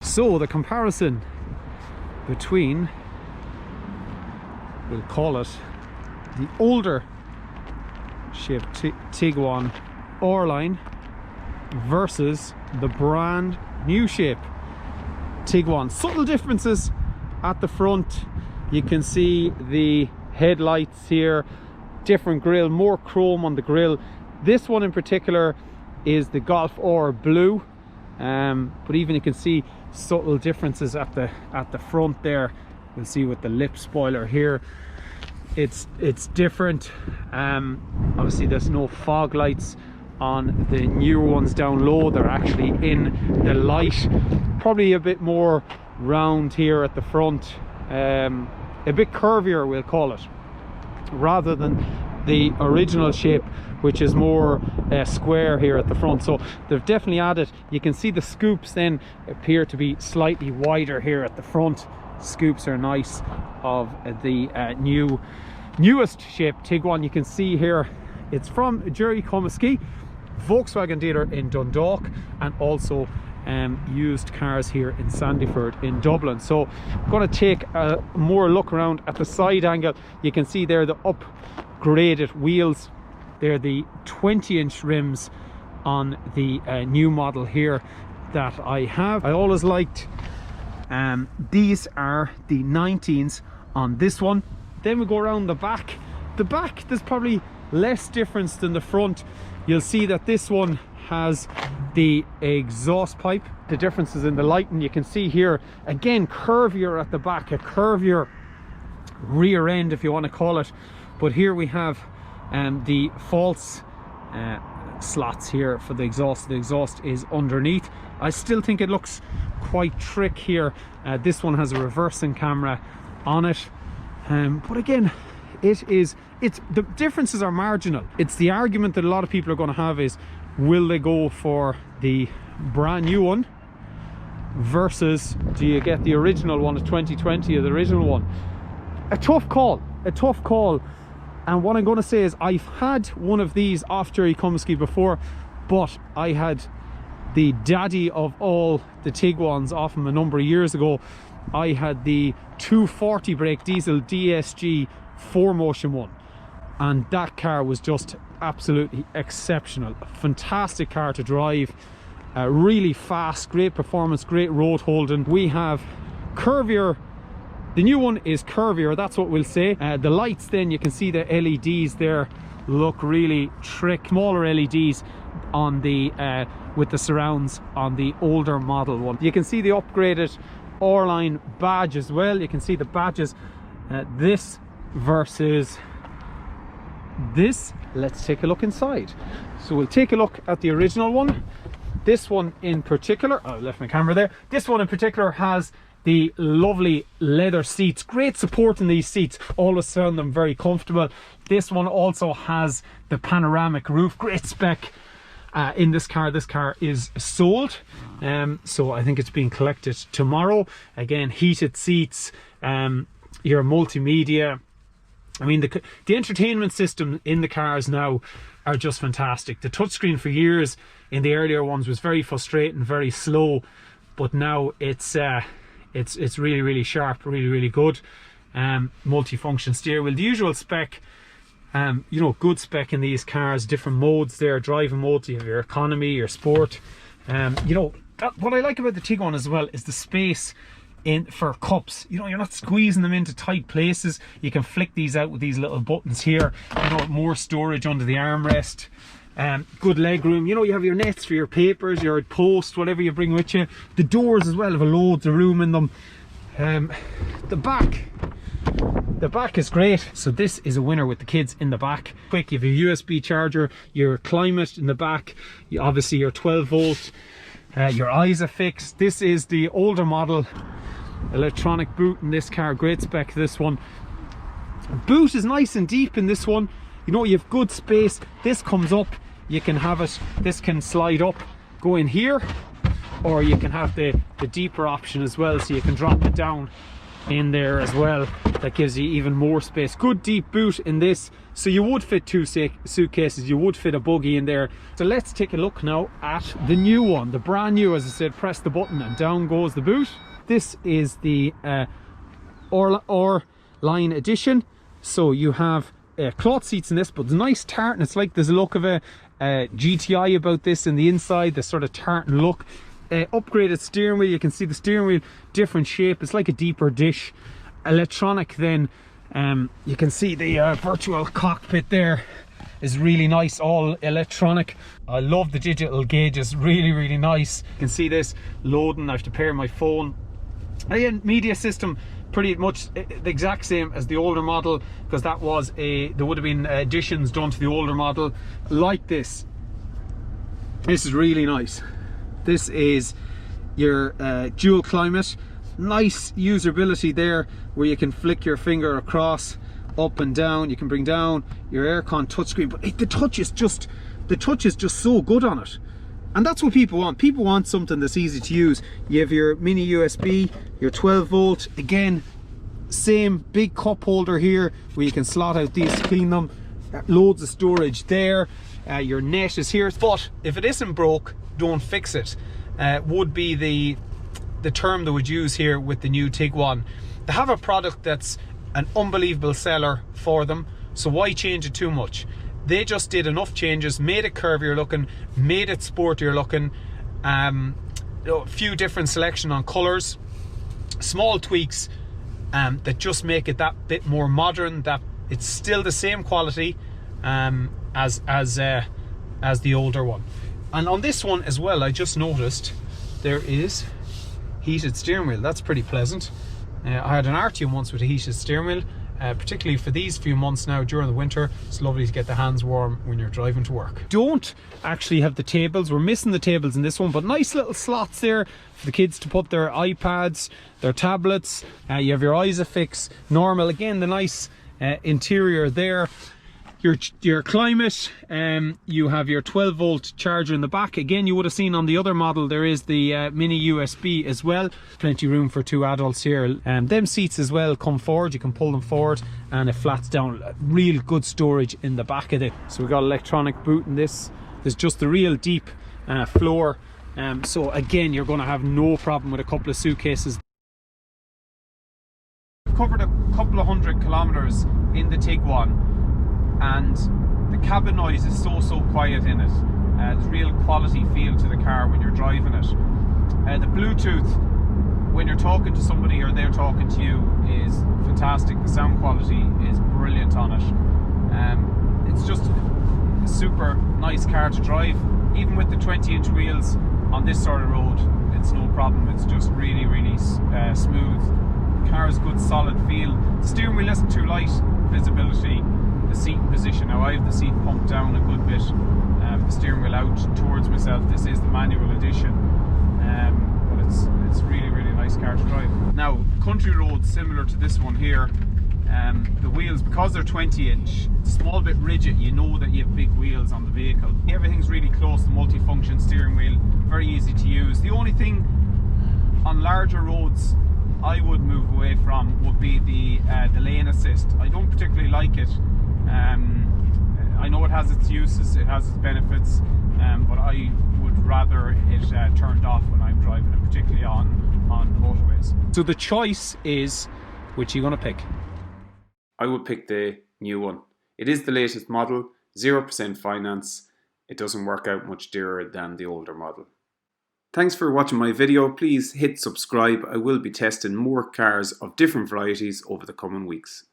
So the comparison between, we'll call it the older shape Tiguan R-Line versus the brand new shape Tiguan. Subtle differences at the front. You can see the headlights here, different grille, more chrome on the grille. This one in particular is the Golf R blue, but even you can see subtle differences at the front there. You'll see with the lip spoiler here, it's different. Obviously there's no fog lights on the newer ones down low. They're actually in the light. Probably a bit more round here at the front, a bit curvier we'll call it, rather than the original shape, which is more square here at the front. So they've definitely added, you can see the scoops then appear to be slightly wider here at the front. Scoops are nice of the newest shape Tiguan. You can see here it's from Jerry Comiskey, Volkswagen dealer in Dundalk, and also used cars here in Sandyford in Dublin. So I'm going to take a more look around at the side angle. You can see there the upgraded wheels. They're the 20-inch rims on the new model here that I have. I always liked these are the 19s on this one. Then we go around the back. The back, there's probably less difference than the front. You'll see that this one has the exhaust pipe. The difference is in the lighting. You can see here again, curvier at the back, a curvier rear end if you want to call it. But here we have the false slots here for the exhaust. The exhaust is underneath. I still think it looks quite trick here. This one has a reversing camera on it, but again, the differences are marginal. It's the argument that a lot of people are going to have is, will they go for the brand new one versus do you get the original one of 2020 or the original one? A tough call. And what I'm going to say is, I've had one of these off Jerry Comiskey before, but I had the daddy of all the Tiguans off him a number of years ago. I had the 240 brake diesel DSG 4Motion one, and that car was just absolutely exceptional. A fantastic car to drive, really fast, great performance, great road holding. We have curvier. The new one is curvier, that's what we'll say. The lights then, you can see the LEDs there look really trick. Smaller LEDs on the with the surrounds on the older model one. You can see the upgraded R-Line badge as well. You can see the badges, this versus this. Let's take a look inside. So we'll take a look at the original one. This one in particular, I left my camera there. This one in particular has the lovely leather seats. Great support in these seats, always found them very comfortable. This one also has the panoramic roof. Great spec in this car. This car is sold, so I think it's being collected tomorrow. Again, heated seats, your multimedia. I mean, the entertainment system in the cars now are just fantastic. The touchscreen for years in the earlier ones was very frustrating, very slow, but now it's really sharp, really good. Multifunction steering wheel, the usual spec. You know, good spec in these cars. Different modes there, driving modes. You have your economy, your sport. You know, what I like about the Tiguan as well is the space for cups. You know, you're not squeezing them into tight places. You can flick these out with these little buttons here. You know, more storage under the armrest. Good leg room. You know, you have your nets for your papers, your post, whatever you bring with you. The doors as well have loads of room in them. The back is great. So this is a winner with the kids in the back. Quick, you have a USB charger, your climate in the back, obviously your 12 volt, your ISOFIX. This is the older model. Electronic boot in this car, great spec this one. Boot is nice and deep in this one. You know, you have good space. This comes up, you can have it, this can slide up, go in here, or you can have the deeper option as well, so you can drop it down in there as well that gives you even more space. Good deep boot in this, so you would fit 2 suitcases, you would fit a buggy in there. So let's take a look now at the new one, the brand new. As I said, press the button and down goes the boot. This is the or line edition, so you have cloth seats in this, but it's nice tartan. It's like there's a look of a GTI about this in the inside, the sort of tartan look. Upgraded steering wheel, you can see the steering wheel different shape, it's like a deeper dish. Electronic then, you can see the virtual cockpit there is really nice, all electronic. I love the digital gauges, really nice. You can see this loading. I have to pair my phone. Again, media system pretty much the exact same as the older model, because that was there would have been additions done to the older model like this. This is really nice. This is your dual climate. Nice usability there, where you can flick your finger across, up and down. You can bring down your aircon touchscreen, but the touch is just so good on it. And that's what people want. People want something that's easy to use. You have your mini USB, your 12 volt. Again, same big cup holder here where you can slot out these to clean them. Loads of storage there. Your net is here. But if it isn't broke, don't fix it. Would be the term they would use here with the new Tiguan. They have a product that's an unbelievable seller for them, so why change it too much? They just did enough changes, made it curvier looking, made it sportier looking, a few different selection on colours, small tweaks that just make it that bit more modern, that it's still the same quality as the older one. And on this one as well, I just noticed there is heated steering wheel. That's pretty pleasant. I had an Artium once with a heated steering wheel, particularly for these few months now during the winter. It's lovely to get the hands warm when you're driving to work. Don't actually have the tables. We're missing the tables in this one, but nice little slots there for the kids to put their iPads, their tablets. You have your Isofix normal. Again, the nice interior there. Your climate, you have your 12 volt charger in the back. Again, you would have seen on the other model there is the mini USB as well. Plenty of room for 2 adults here. Them seats as well come forward, you can pull them forward and it flats down. Real good storage in the back of it. So we've got electronic boot in this. There's just the real deep floor. So again, you're going to have no problem with a couple of suitcases. We've covered a couple of 100 kilometers in the Tiguan, and the cabin noise is so quiet in it. There's real quality feel to the car when you're driving it. The Bluetooth, when you're talking to somebody or they're talking to you, is fantastic. The sound quality is brilliant on it. It's just a super nice car to drive. Even with the 20-inch wheels on this sort of road, it's no problem. It's just really smooth. The car has good solid feel. The steering wheel isn't too light. Visibility, the seat position. Now I have the seat pumped down a good bit, the steering wheel out towards myself. This is the manual edition, but it's really nice car to drive. Now country roads similar to this one here, the wheels, because they're 20-inch, it's a small bit rigid. You know that you have big wheels on the vehicle. Everything's really close. The multi-function steering wheel, very easy to use. The only thing on larger roads I would move away from would be the lane assist. I don't particularly like it. I know it has its uses, it has its benefits, but I would rather it turned off when I'm driving it, particularly on motorways. So the choice is, which are you going to pick? I would pick the new one. It is the latest model, 0% finance. It doesn't work out much dearer than the older model. Thanks for watching my video. Please hit subscribe. I will be testing more cars of different varieties over the coming weeks.